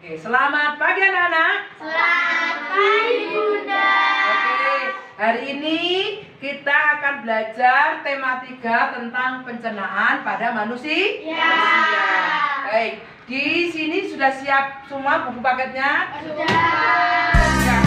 Oke, selamat pagi anak-anak. Selamat pagi Bunda. Oke, hari ini kita akan belajar tema 3 tentang pencernaan pada manusia. Baik, di sini sudah siap semua buku paketnya? Sudah. Siap.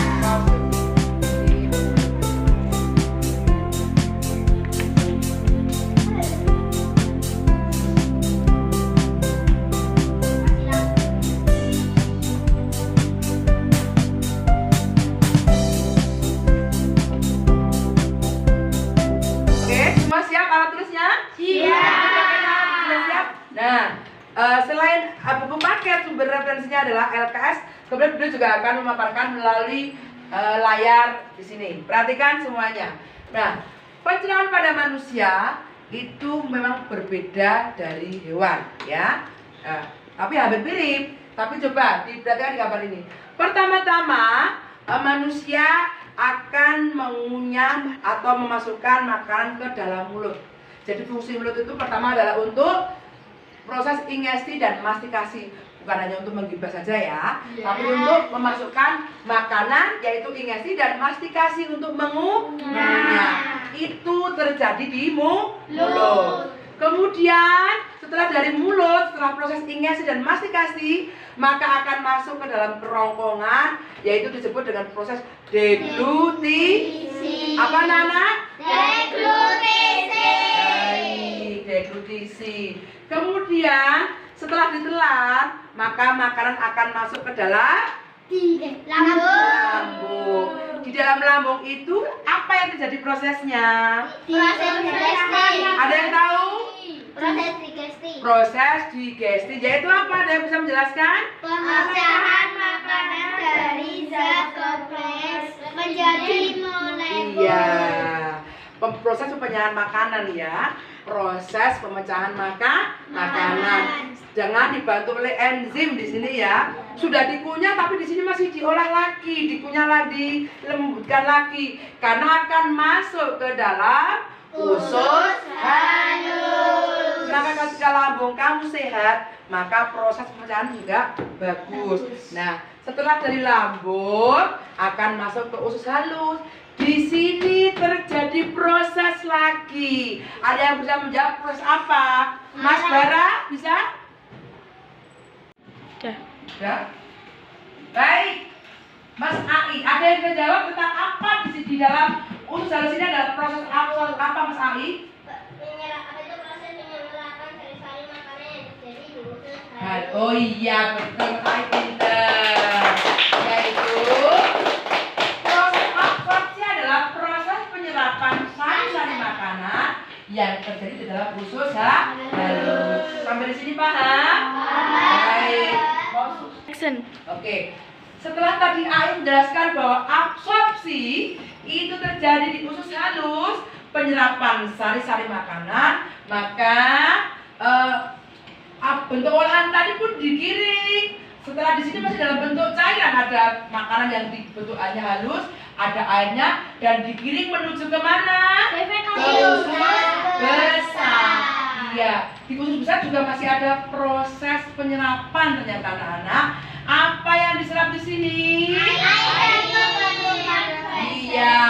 Semua siap alat tulisnya? Sudah siap? Nah, selain buku paket, sumber referensinya adalah LKS. Kemudian beliau juga akan memaparkan melalui layar di sini. Perhatikan semuanya. Nah, pencernaan pada manusia itu memang berbeda dari hewan, ya. Tapi hampir mirip. Tapi coba diperhatikan di gambar ini. Pertama-tama, manusia akan mengunyah atau memasukkan makanan ke dalam mulut. Jadi fungsi mulut itu pertama adalah untuk proses ingesti dan mastikasi. Bukan hanya untuk menggibah saja ya, tapi untuk memasukkan makanan, yaitu ingesti dan mastikasi untuk mengunyah. Itu terjadi di mulut. Kemudian setelah dari mulut, setelah proses ingesti dan mastikasi, maka akan masuk ke dalam kerongkongan, yaitu disebut dengan proses deglutisi. Apa Nana? Deglutisi. Baik, deglutisi. Kemudian setelah ditelan, maka makanan akan masuk ke dalam lambung. Di dalam lambung itu apa yang terjadi prosesnya? Proses digesti. Ada yang tahu? Proses digesti. Proses digesti, yaitu apa? Ada yang bisa menjelaskan? Pemecahan makanan dari zat kompleks menjadi molekul. Iya. Proses pemecahan makanan ya. Proses pemecahan makanan. Jangan dibantu oleh enzim di sini ya. Sudah dikunyah tapi di sini masih diolah lagi, dikunyah lagi, dilembutkan lagi karena akan masuk ke dalam usus halus. Maka ketika lambung kamu sehat, maka proses pemecahan juga bagus. Nah, setelah dari lambung akan masuk ke usus halus. Di sini terjadi proses lagi. Ada yang bisa menjawab proses apa? Mas Bara bisa? Ya. Baik. Mas Ai, ada yang bisa jawab tentang apa di dalam usus halus ini adalah proses apa Mas Ai? Proses penyerapan sari-sari makanan yang terjadi di usus halus. Oh iya, betul, Mas Ai pintar. Yaitu proses absorpsi adalah proses penyerapan sari-sari makanan yang terjadi di dalam usus halus. Sampai di sini paham? Baik. Oke. Setelah tadi Ai menjelaskan bahwa absorpsi itu terjadi di usus halus, penyerapan sari-sari makanan, maka bentuk olahan tadi pun digiring. Setelah di sini masih dalam bentuk cairan, ada makanan yang dibentukannya halus, ada airnya dan digiring menuju ke mana? Ke usus besar. Iya, di usus besar juga masih ada proses penyerapan ternyata anak-anak. Apa yang diserap di sini? Iya,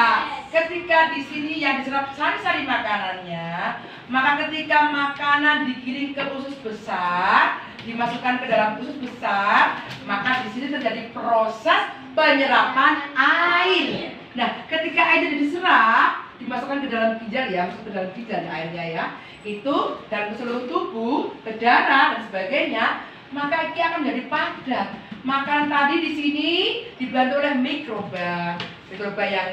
ketika di sini yang diserap sari-sari makanannya, maka ketika makanan digiring ke usus besar, dimasukkan ke dalam usus besar, maka di sini terjadi proses penyerapan air. Nah, ketika air diserap, dimasukkan ke dalam ginjal ya, masuk ke dalam ginjal airnya ya, itu dan ke seluruh tubuh, ke darah dan sebagainya, maka ini akan menjadi padat. Makanan tadi di sini dibantu oleh mikroba yang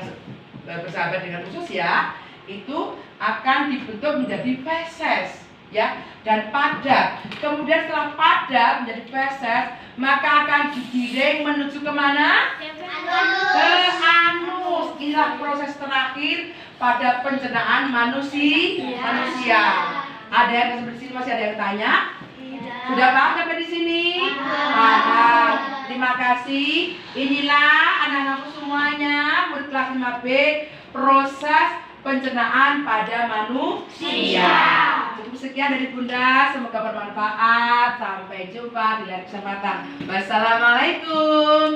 bersahabat dengan usus ya, itu akan dibentuk menjadi feses ya dan padat. Kemudian setelah padat menjadi feses, maka akan digiring menuju kemana? Ke anus. Inilah proses terakhir pada pencernaan manusia. Ada yang seperti sini masih ada yang tanya? Sudah paham sampai di sini? Paham. Terima kasih. Inilah anak-anakku semuanya, murid kelas 5B, proses pencernaan pada manusia. cukup sekian dari Bunda, semoga bermanfaat. Sampai jumpa di lain kesempatan. Wassalamualaikum.